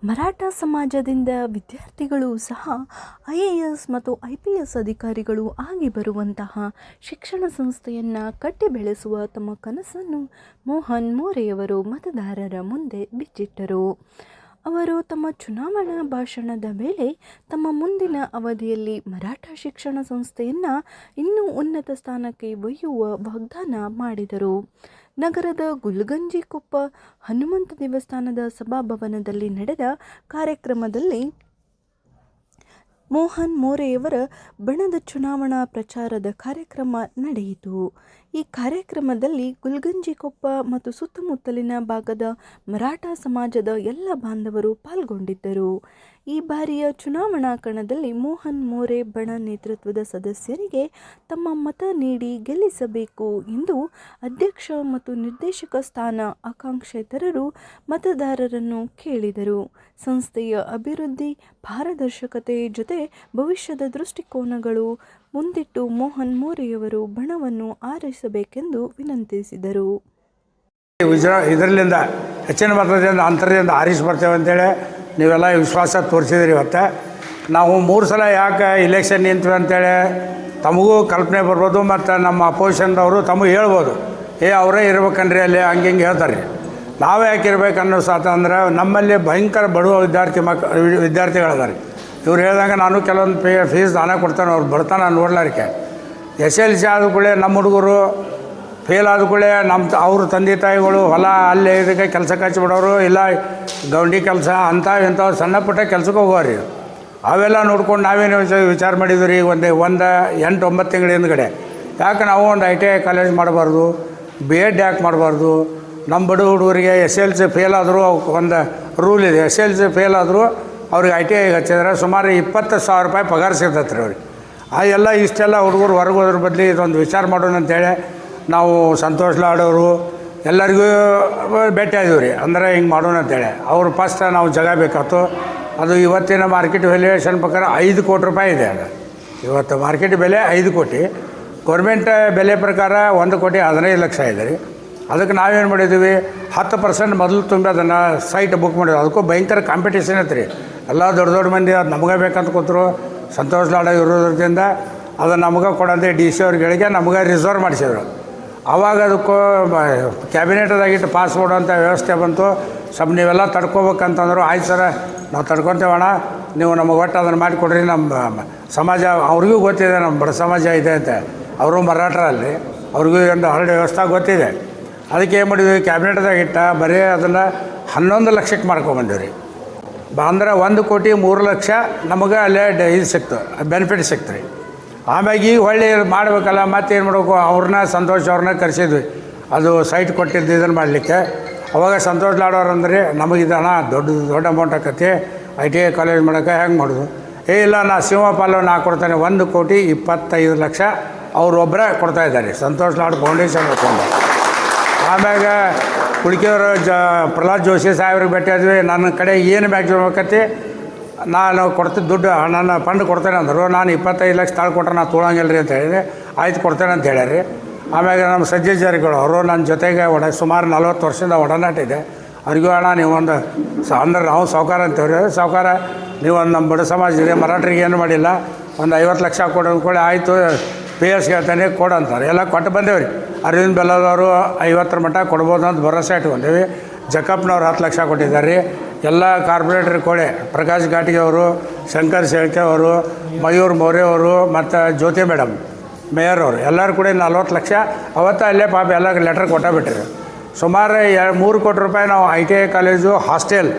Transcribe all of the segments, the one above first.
ಮರಾಠ ಸಮಾಜದಿಂದ ವಿದ್ಯಾರ್ಥಿಗಳು ಸಹ IAS ಮತ್ತು IPS ಅಧಿಕಾರಿಗಳು ಆಗಿ ಬರುವಂತಹ ಶಿಕ್ಷಣ ಸಂಸ್ಥೆಯನ್ನು ಕಟ್ಟಿ ಬೆಳೆಸುವ ತಮ್ಮ ಕನಸನ್ನು ಮೋಹನ್ ಮೋರೆಯವರು ಮತದಾರರ ಮುಂದೆ ಬಿಚ್ಚಿಟ್ಟರು. ಅವರು ತಮ್ಮ ಚುನಾವಣಾ ಭಾಷಣದ ವೇಳೆ ತಮ್ಮ ಮುಂದಿನ ಅವಧಿಯಲ್ಲಿ ಮರಾಠ ಶಿಕ್ಷಣ ಸಂಸ್ಥೆಯನ್ನು ಇನ್ನೂ ಉನ್ನತ ಸ್ಥಾನಕ್ಕೆ ಒಯ್ಯುವ ವಾಗ್ದಾನ ಮಾಡಿದರು. ನಗರದ ಗುಲ್ಗಂಜಿಕೊಪ್ಪ ಹನುಮಂತ ದೇವಸ್ಥಾನದ ಸಭಾಭವನದಲ್ಲಿ ನಡೆದ ಕಾರ್ಯಕ್ರಮದಲ್ಲಿ ಮೋಹನ್ ಮೋರೆಯವರ ಬಣದ ಚುನಾವಣಾ ಪ್ರಚಾರದ ಕಾರ್ಯಕ್ರಮ ನಡೆಯಿತು. ಈ ಕಾರ್ಯಕ್ರಮದಲ್ಲಿ ಗುಲ್ಗಂಜಿಕೊಪ್ಪ ಮತ್ತು ಸುತ್ತಮುತ್ತಲಿನ ಭಾಗದ ಮರಾಠ ಸಮಾಜದ ಎಲ್ಲ ಬಾಂಧವರು ಪಾಲ್ಗೊಂಡಿದ್ದರು. ಈ ಬಾರಿಯ ಚುನಾವಣಾ ಕಣದಲ್ಲಿ ಮೋಹನ್ ಮೋರೆ ಬಣ ನೇತೃತ್ವದ ಸದಸ್ಯರಿಗೆ ತಮ್ಮ ಮತ ನೀಡಿ ಗೆಲ್ಲಿಸಬೇಕು ಎಂದು ಅಧ್ಯಕ್ಷ ಮತ್ತು ನಿರ್ದೇಶಕ ಸ್ಥಾನ ಆಕಾಂಕ್ಷೇತರರು ಮತದಾರರನ್ನು ಕೇಳಿದರು. ಸಂಸ್ಥೆಯ ಅಭಿವೃದ್ಧಿ, ಪಾರದರ್ಶಕತೆ ಜೊತೆ ಭವಿಷ್ಯದ ದೃಷ್ಟಿಕೋನಗಳು ಮುಂದಿಟ್ಟು ಮೋಹನ್ ಮೋರೆಯವರು ಬಣವನ್ನು ಆರಿಸಬೇಕೆಂದು ವಿನಂತಿಸಿದರು. ಇದರಲ್ಲಿಂದ ಹೆಚ್ಚಿನ ಮತದಿಂದ ಅಂತರದಿಂದ ಆರಿಸಿ ಬರ್ತೇವೆ ಅಂತೇಳಿ ನೀವೆಲ್ಲ ವಿಶ್ವಾಸ ತೋರಿಸಿದ್ರಿ. ಇವತ್ತು ನಾವು 3 ಸಲ ಯಾಕೆ ಇಲೆಕ್ಷನ್ ನಿಂತೀವಿ ಅಂತೇಳಿ ತಮಗೂ ಕಲ್ಪನೆ ಬರ್ಬೋದು, ಮತ್ತು ನಮ್ಮ ಅಪೋಸಿಷನ್ದವರು ತಮಗೆ ಹೇಳ್ಬೋದು, ಅವರೇ ಇರ್ಬೇಕನ್ರಿ ಅಲ್ಲಿ ಹಂಗೆ ಹಿಂಗೆ ಹೇಳ್ತಾರೆ. ನಾವೇ ಯಾಕೆ ಇರ್ಬೇಕು ಅನ್ನೋ ಅಂದ್ರೆ ನಮ್ಮಲ್ಲಿ ಭಯಂಕರ ಬಡವ ವಿದ್ಯಾರ್ಥಿಗಳಿದ್ದಾರೆ. ಇವ್ರು ಹೇಳಿದಾಗ ನಾನು ಕೆಲವೊಂದು ಫೀಸ್ ದಾನ ಕೊಡ್ತಾನೆ, ಅವ್ರು ಬರ್ತಾನೆ ನೋಡ್ಲಾರಿಕೆ. SLC ಆದ ಕೂಡಲೇ ನಮ್ಮ ಹುಡುಗರು ಫೇಲ್ ಆದ ಕೂಡಲೇ ಅವ್ರ ತಂದೆ ತಾಯಿಗಳು ಹೊಲ ಅಲ್ಲೇ ಇದಕ್ಕೆ ಕೆಲಸಕ್ಕೆ ಹಚ್ಚಿಬಿಡೋರು, ಇಲ್ಲ ಗೌಂಡಿ ಕೆಲಸ ಇಂಥವು ಸಣ್ಣ ಪುಟ್ಟ ಕೆಲಸಕ್ಕೆ ಹೋಗೋರಿ. ಅವೆಲ್ಲ ನೋಡ್ಕೊಂಡು ನಾವೇನು ವಿಚಾರ ಮಾಡಿದ್ವಿ ರೀ, ಒಂದು 8-9 ತಿಂಗಳ ಹಿಂದ್ಗಡೆ ಯಾಕೆ ನಾವು ಒಂದು ITI ಕಾಲೇಜ್ ಮಾಡಬಾರ್ದು, B.Ed ಯಾಕೆ ಮಾಡಬಾರ್ದು. ನಮ್ಮ ಬಡ ಹುಡುಗರಿಗೆ SLC ಫೇಲ್ ಆದರೂ ಒಂದು ರೂಲ್ ಇದೆ, SLC ಫೇಲ್ ಆದರೂ ಅವ್ರಿಗೆ ITI ಹಚ್ಚಿದ್ರೆ ಸುಮಾರು 20,000 ರೂಪಾಯಿ ಪಗಾರ ಸಿಗ್ತೈತೆ ರೀ ಅವ್ರಿಗೆ. ಎಲ್ಲ ಇಷ್ಟೆಲ್ಲ ಹುಡುಗರು ಹೊರಗೆ ಹೋದ್ರ ಬದಲಿ ಇದೊಂದು ವಿಚಾರ ಮಾಡೋಣ ಅಂತೇಳಿ ನಾವು ಸಂತೋಷ್ ಲಾಡವರು ಎಲ್ಲರಿಗೂ ಭೇಟಿ ಆಗಿದ್ವಿ ರೀ. ಅಂದರೆ ಹಿಂಗೆ ಮಾಡೋಣ ಅಂತೇಳಿ ಅವ್ರು ಫಸ್ಟ್ ನಾವು ಜಾಗ ಬೇಕಾಯ್ತು. ಅದು ಇವತ್ತಿನ ಮಾರ್ಕೆಟ್ ವ್ಯಾಲ್ಯೂಯೇಷನ್ ಪ್ರಕಾರ 5 ಕೋಟಿ ರೂಪಾಯಿ ಇದೆ. ಅದು ಇವತ್ತು ಮಾರ್ಕೆಟ್ ಬೆಲೆ 5 ಕೋಟಿ, ಗೌರ್ಮೆಂಟ್ ಬೆಲೆ ಪ್ರಕಾರ 1 ಕೋಟಿ 15 ಲಕ್ಷ ಇದೆ ರೀ. ಅದಕ್ಕೆ ನಾವೇನು ಮಾಡಿದ್ದೀವಿ, 10% ಮೊದಲು ತುಂಬಿ ಅದನ್ನು ಸೈಟ್ ಬುಕ್ ಮಾಡಿದ್ವಿ. ಅದಕ್ಕೂ ಭಯಂಕರ ಕಾಂಪಿಟೇಷನ್ ಐತೆ ರೀ. ಎಲ್ಲ ದೊಡ್ಡ ದೊಡ್ಡ ಮಂದಿ ಅದು ನಮಗೆ ಬೇಕಂತ ಕೂತರು. ಸಂತೋಷ್ ಲಾಡ ಇರೋದ್ರಿಂದ ಅದು ನಮಗೆ ಕೊಡಂತೆ DC ಅವ್ರಿಗೆ ನಮಗೆ ರಿಸರ್ವ್ ಮಾಡಿಸಿದ್ರು. ಆವಾಗ ಅದಕ್ಕೂ ಕ್ಯಾಬಿನೆಟ್ದಾಗಿಟ್ಟು ಪಾಸ್ ಮಾಡೋಂಥ ವ್ಯವಸ್ಥೆ ಬಂತು. ಸ್ವಲ್ಪ ನೀವೆಲ್ಲ ತಡ್ಕೋಬೇಕಂತಂದ್ರು. ಆಯ್ತು ಸರ ನಾವು ತಡ್ಕೊತೇವಣ್ಣ, ನೀವು ನಮಗೆ ಒಟ್ಟು ಅದನ್ನು ಮಾಡಿಕೊಡ್ರಿ. ನಮ್ಮ ಸಮಾಜ ಅವ್ರಿಗೂ ಗೊತ್ತಿದೆ, ನಮ್ಮ ಬಡ ಸಮಾಜ ಇದೆ ಅಂತ. ಅವರು ಮರಾಠರಲ್ಲಿ, ಅವ್ರಿಗೂ ಒಂದು ಹರಡು ವ್ಯವಸ್ಥೆ ಗೊತ್ತಿದೆ. ಅದಕ್ಕೆ ಏನು ಮಾಡಿದ್ವಿ, ಕ್ಯಾಬಿನೆಟ್ದಾಗಿಟ್ಟ ಬರೀ ಅದನ್ನು 11 ಲಕ್ಷಕ್ಕೆ ಮಾಡ್ಕೊಂಬಂದಿವಿ ರೀ. ಅಂದ್ರೆ 1 ಕೋಟಿ 3 ಲಕ್ಷ ನಮಗೆ ಅಲ್ಲೇ ಇದು ಸಿಕ್ತು, ಬೆನಿಫಿಟ್ ಸಿಕ್ತು ರೀ. ಆಮ್ಯಾಗ ಈಗ ಹೊಳ್ಳಿ ಮಾಡಬೇಕಲ್ಲ, ಮತ್ತೇನು ಮಾಡಬೇಕು, ಸಂತೋಷ್ ಅವ್ರನ್ನ ಕರೆಸಿದ್ವಿ. ಅದು ಸೈಟ್ ಕೊಟ್ಟಿದ್ದು ಇದನ್ನು ಮಾಡಲಿಕ್ಕೆ. ಅವಾಗ ಸಂತೋಷ್ ಲಾಡೋರು ಅಂದ್ರೆ ನಮಗೆ ಇದನ್ನ ದೊಡ್ಡ ಅಮೌಂಟ್ ಆಕತಿ, ITI ಕಾಲೇಜ್ ಮಾಡೋಕೆ ಹೆಂಗೆ ಮಾಡೋದು. ಇಲ್ಲ ನಾ ಶಿವಪಾಲು ನಾ ಕೊಡ್ತಾನೆ, 1 ಕೋಟಿ 25 ಲಕ್ಷ ಅವರೊಬ್ಬರೇ ಕೊಡ್ತಾಯಿದ್ದಾರೆ ಸಂತೋಷ್ ಲಾಡ್ ಫೌಂಡೇಶನ್ ಹಾಕೊಂಡು. ಆಮ್ಯಾಗ ಉಳಿಕೆಯವರು ಪ್ರಹ್ಲಾದ್ ಜೋಶಿ ಸಾಹೇಬ್ರಿಗೆ ಭೇಟಿಯಾದ್ವಿ. ನನ್ನ ಕಡೆ ಏನು ಮ್ಯಾಕ್ಸಿಮಮ್ ಆಕತಿ ನಾನು ಕೊಡ್ತಿದ್ದು ದುಡ್ಡು ನನ್ನ ಫಂಡ್ ಕೊಡ್ತೇನೆ ಅಂದರು. ನಾನು 25 ಲಕ್ಷ ತಾಳು ಕೊಟ್ರೆ ನಾನು ತೊಗೊಳಂಗಿಲ್ಲ ರೀ ಅಂತ ಹೇಳಿದೆ. ಆಯ್ತು ಕೊಡ್ತೇನೆ ಅಂತ ಹೇಳ್ಯಾರಿ. ಆಮ್ಯಾಗ ನಮ್ಮ ಸಜ್ಜಾರಿಗಳು ಅವರು ನನ್ನ ಜೊತೆಗೆ ಸುಮಾರು 40 ವರ್ಷದಿಂದ ಒಡನಾಟ ಇದೆ. ಅವ್ರಿಗೂ ಅಣ್ಣ ನೀವೊಂದು ಅಂದ್ರೆ ನಾವು ಸಾವುಕಾರ ಅಂತೇವ್ರಿ, ಸಾವುಕಾರ ನೀವೊಂದು ನಮ್ಮ ಬಡ ಸಮಾಜ ಇದೆ, ಮರಾಠರಿಗೆ ಏನು ಮಾಡಿಲ್ಲ, ಒಂದು 50 ಲಕ್ಷ ಕೊಡು ಅಂದ್ಕೊಳ್ಳಿ. ಆಯಿತು PS ಹೇಳ್ತಾನೆ ಕೊಡು ಅಂತಾರೆ. ಎಲ್ಲ ಕೊಟ್ಟು ಬಂದೇವ್ರಿ. ಅರವಿಂದ್ ಬೆಲ್ಲದವರು 50 ಮಟ್ಟ ಕೊಡ್ಬೋದು ಅಂತ ಭರವಸೆ ಇಟ್ಕೊಂಡೇವಿ. ಜಕ್ಕಪ್ಪನವ್ರು 10 ಲಕ್ಷ ಕೊಟ್ಟಿದ್ದಾರೆ ರೀ. ಎಲ್ಲ ಕಾರ್ಪೊರೇಟರ್ ಕೊಡೆ, ಪ್ರಕಾಶ್ ಘಾಟಿಗೆ ಅವರು, ಶಂಕರ್ ಶೇಳ್ಕೆ ಅವರು, ಮಯೂರ್ ಮೌರ್ಯ ಅವರು, ಮತ್ತು ಜ್ಯೋತಿ ಮೇಡಮ್ ಮೇಯರ್ ಅವರು ಎಲ್ಲರೂ ಕೂಡ 40 ಲಕ್ಷ ಅವತ್ತು ಅಲ್ಲೇ ಪಾಪ ಎಲ್ಲ ಲೆಟರ್ ಕೊಟ್ಟಾಬಿಟ್ರಿ. ಸುಮಾರು 3 ಕೋಟಿ ರೂಪಾಯಿ ನಾವು ITI ಕಾಲೇಜು ಹಾಸ್ಟೆಲ್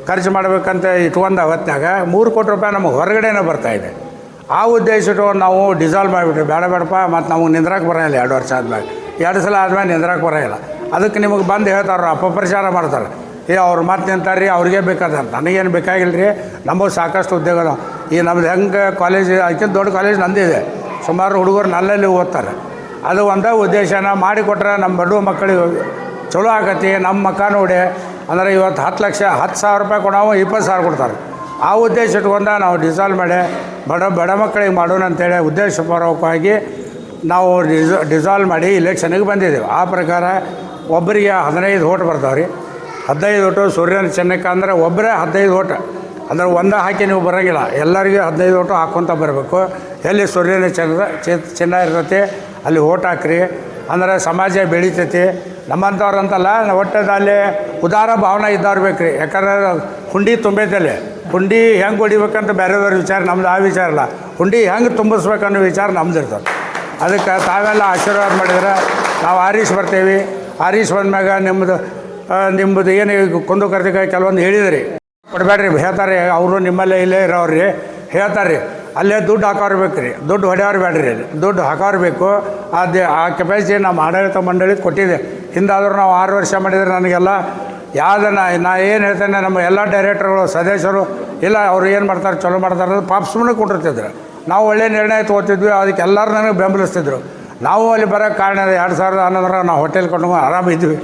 ಖರ್ಚು ಮಾಡಬೇಕಂತ ಇಟ್ಕೊಂಡು ಅವತ್ತಿನಾಗ 3 ಕೋಟಿ ರೂಪಾಯಿ ನಮಗೆ ಹೊರಗಡೆನೇ ಬರ್ತಾಯಿದೆ. ಆ ಉದ್ದೇಶ ಇಟ್ಕೊಂಡು ನಾವು ಡಿಸಾಲ್ವ್ ಮಾಡಿಬಿಟ್ರಿ. ಬೇಡಪ್ಪ ಮತ್ತು ನಮಗೆ ನಿಂದ್ರಕ್ಕೆ ಬರೋಲ್ಲ. 2 ವರ್ಷ ಆದ್ಮೇಲೆ 2 ಸಲ ಆದ್ಮೇಲೆ ನಿಂದ್ರಕ್ಕೆ ಬರೋಲ್ಲ. ಅದಕ್ಕೆ ನಿಮಗೆ ಬಂದು ಹೇಳ್ತಾರೆ, ಅಪಪ್ರಚಾರ ಮಾಡ್ತಾರೆ. ಅವ್ರು ಮತ್ತೆ ನಿಂತಾರೆ, ಅವ್ರಿಗೆ ಬೇಕಾದ, ನನಗೇನು ಬೇಕಾಗಿಲ್ಲ ರೀ. ನಮಗೆ ಸಾಕಷ್ಟು ಉದ್ಯೋಗ ಅದಾವ. ಈ ನಮ್ದು ಹೆಂಗೆ ಕಾಲೇಜ್ ಅದಕ್ಕಿಂತ ದೊಡ್ಡ ಕಾಲೇಜ್ ನಂದಿದೆ, ಸುಮಾರು ಹುಡುಗರು ನಲ್ಲಲ್ಲಿ ಓದ್ತಾರೆ. ಅದು ಒಂದೇ ಉದ್ದೇಶನ ಮಾಡಿಕೊಟ್ರೆ ನಮ್ಮ ಬಡ ಮಕ್ಕಳಿಗೆ ಚಲೋ ಆಗತ್ತೆ. ನಮ್ಮ ಮಕ್ಕ ನೋಡಿ ಅಂದರೆ ಇವತ್ತು 10 ಲಕ್ಷ 10,000 ರೂಪಾಯಿ ಕೊಡೋವು 20,000 ಕೊಡ್ತಾರೆ. ಆ ಉದ್ದೇಶ ಇಟ್ಕೊಂಡ ನಾವು ಡಿಸಾಲ್ವ್ ಮಾಡಿ ಬಡ ಮಕ್ಕಳಿಗೆ ಮಾಡೋಣ ಅಂತೇಳಿ ಉದ್ದೇಶಪೂರ್ವಕವಾಗಿ ನಾವು ಡಿಸಾಲ್ವ್ ಮಾಡಿ ಇಲೆಕ್ಷನ್ಗೆ ಬಂದಿದ್ದೇವೆ. ಆ ಪ್ರಕಾರ ಒಬ್ಬರಿಗೆ 15 ಓಟ್ ಬರ್ತಾವೆ ರೀ. 15 ಓಟು ಸೂರ್ಯನ ಚಿನ್ನಕ್ಕೆ ಅಂದರೆ ಒಬ್ಬರೇ 15 ಓಟು ಅಂದರೆ ಒಂದು ಹಾಕಿ ನೀವು ಬರೋಂಗಿಲ್ಲ, ಎಲ್ಲರಿಗೂ 15 ಓಟು ಹಾಕ್ಕೊತ ಬರಬೇಕು. ಎಲ್ಲಿ ಸೂರ್ಯನ ಚಿನ್ನ ಇರ್ತೈತಿ ಅಲ್ಲಿ ಓಟ್ ಹಾಕ್ರಿ, ಅಂದರೆ ಸಮಾಜ ಬೆಳಿತೈತಿ. ನಮ್ಮಂಥವ್ರಂತಲ್ಲ, ಒಟ್ಟಲ್ಲಿ ಉದಾರ ಭಾವನೆ ಇದ್ದವ್ರು ಬೇಕು ರೀ. ಯಾಕಂದ್ರೆ ಹುಂಡಿ ತುಂಬೈತಲ್ಲಿ, ಹುಂಡಿ ಹೆಂಗೆ ಹೊಡಿಬೇಕಂತ ಬೇರೆದವ್ರ ವಿಚಾರ, ನಮ್ದು ಆ ವಿಚಾರ ಇಲ್ಲ. ಹುಂಡಿ ಹೆಂಗೆ ತುಂಬಿಸ್ಬೇಕನ್ನೋ ವಿಚಾರ ನಮ್ದು ಇರ್ತದೆ. ಅದಕ್ಕೆ ತಾವೆಲ್ಲ ಆಶೀರ್ವಾದ ಮಾಡಿದ್ರೆ ನಾವು ಆರೀಶ್ ಬರ್ತೇವೆ. ಆರೀಶ್ ಬಂದ್ಮ್ಯಾಗ ನಿಮ್ಮದು ಏನು ಕುಂದು ಕರ್ತಿಕ ಕೆಲವೊಂದು ಹೇಳಿದ್ರಿ, ಕೊಡಬೇಡ್ರಿ ಹೇಳ್ತಾರೆ. ಅವರು ನಿಮ್ಮಲ್ಲೇ ಇಲ್ಲೇ ಇರೋರು ರೀ ಹೇಳ್ತಾರೆ ರೀ, ಅಲ್ಲೇ ದುಡ್ಡು ಹಾಕೋರು ಬೇಕು ರೀ, ದುಡ್ಡು ಹೊಡೆಯೋರು ಬೇಡ್ರಿ, ಅಲ್ಲಿ ದುಡ್ಡು ಹಾಕೋರು ಬೇಕು. ಆ ಕೆಪಾಸಿಟಿ ನಮ್ಮ ಆಡಳಿತ ಮಂಡಳಿ ಕೊಟ್ಟಿದೆ. ಹಿಂದಾದರೂ ನಾವು 6 ವರ್ಷ ಮಾಡಿದರೆ ನನಗೆಲ್ಲ ನಾ ಏನು ಹೇಳ್ತೇನೆ, ನಮ್ಮ ಎಲ್ಲ ಡೈರೆಕ್ಟರ್ಗಳು ಸದಸ್ಯರು ಇಲ್ಲ ಅವ್ರು ಏನು ಮಾಡ್ತಾರೆ ಚಲೋ ಮಾಡ್ತಾರೆ ಪಾಪ ಸುಮ್ಮನೆ ಕೊಟ್ಟಿರ್ತಿದ್ರು. ನಾವು ಒಳ್ಳೆ ನಿರ್ಣಯ ತೊಗೋತಿದ್ವಿ, ಅದಕ್ಕೆ ಎಲ್ಲರೂ ನನಗೆ ಬೆಂಬಲಿಸ್ತಿದ್ರು. ನಾವು ಅಲ್ಲಿ ಬರೋಕ್ಕೆ ಕಾರಣ 2011 ನಾವು ಹೋಟೆಲ್ ಕೊಂಡು ಆರಾಮಿದ್ವಿ.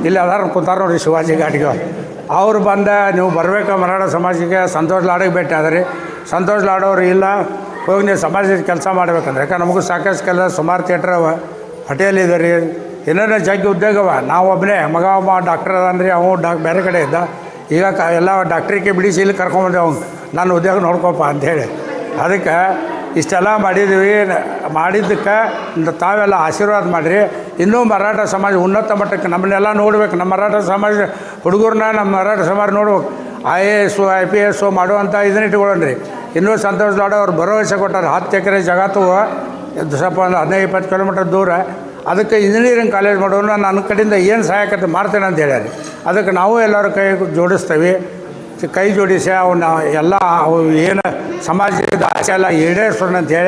ಇಲ್ಲಿ ಅದಾರು ಕೂತಾರ ನೋಡಿ ಶಿವಾಜಿ ಘಾಟಿಗೆ. ಅವ್ರು ಬಂದ ನೀವು ಬರಬೇಕು ಮರಾಠ ಸಮಾಜಕ್ಕೆ, ಸಂತೋಷ್ ಲಾಡಿಗೆ ಭೇಟಿ ಆದ್ರಿ. ಸಂತೋಷ್ ಲಾಡೋರು ಇಲ್ಲ ಹೋಗಿ ನೀವು ಸಮಾಜದ ಕೆಲಸ ಮಾಡ್ಬೇಕಂದ್ರೆ, ಯಾಕಂದ್ರೆ ನಮಗೂ ಸಾಕಷ್ಟು ಕೆಲಸ ಸುಮಾರು ಥಿಯೇಟ್ರ್ ಅವ, ಹೋಟೆಲ್ ಇದೆ ರೀ, ಏನೇನೋ ಜಗ್ಗಿ ಉದ್ಯೋಗವ. ನಾವು ಒಬ್ಬನೇ ಮಗ ಒಬ್ಬ ಡಾಕ್ಟರ್ ಅದನ್ರಿ, ಅವನು ಬೇರೆ ಕಡೆ ಇದ್ದ. ಈಗ ಎಲ್ಲ ಡಾಕ್ಟ್ರಿಗೆ ಬಿಡಿಸಿ ಇಲ್ಲಿ ಕರ್ಕೊಂಬಂದೆ ಅವ್ನು, ನಾನು ಉದ್ಯೋಗ ನೋಡ್ಕೊಪ್ಪ ಅಂಥೇಳಿ. ಅದಕ್ಕೆ ಇಷ್ಟೆಲ್ಲ ಮಾಡಿದ್ದಕ್ಕೆ ತಾವೆಲ್ಲ ಆಶೀರ್ವಾದ ಮಾಡಿರಿ. ಇನ್ನೂ ಮರಾಠ ಸಮಾಜ ಉನ್ನತ ಮಟ್ಟಕ್ಕೆ ನಮ್ಮನ್ನೆಲ್ಲ ನೋಡ್ಬೇಕು. ನಮ್ಮ ಮರಾಠ ಸಮಾಜ ಹುಡುಗರನ್ನ ನಮ್ಮ ಮರಾಠ ಸಮಾಜ ನೋಡ್ಬೇಕು. IAS IPS ಮಾಡುವಂಥ ಇದನ್ನ ಇಟ್ಕೊಳ್ಳೋಣ್ರಿ. ಇನ್ನೂ ಸಂತೋಷ್ ಲಾಡ ಅವ್ರು ಭರವಸೆ ಕೊಟ್ಟಾರೆ 10 ಎಕರೆ ಜಗತ್ತು ಸ್ವಲ್ಪ ಒಂದು 15-20 ಕಿಲೋಮೀಟರ್ ದೂರ. ಅದಕ್ಕೆ ಇಂಜಿನಿಯರಿಂಗ್ ಕಾಲೇಜ್ ಮಾಡೋಣ, ನನ್ನ ಕಡೆಯಿಂದ ಏನು ಸಹಾಯಕತೆ ಮಾಡ್ತೇನೆ ಅಂತ ಹೇಳ್ಯಾರಿ. ಅದಕ್ಕೆ ನಾವು ಎಲ್ಲರೂ ಕೈ ಜೋಡಿಸ್ತೇವೆ. ಕೈ ಜೋಡಿಸಿ ಅವನ್ನ ಎಲ್ಲ ಏನು ಸಮಾಜದ ಆಸೆ ಎಲ್ಲ ಈಡೇರಿಸೋಣ ಅಂತೇಳಿ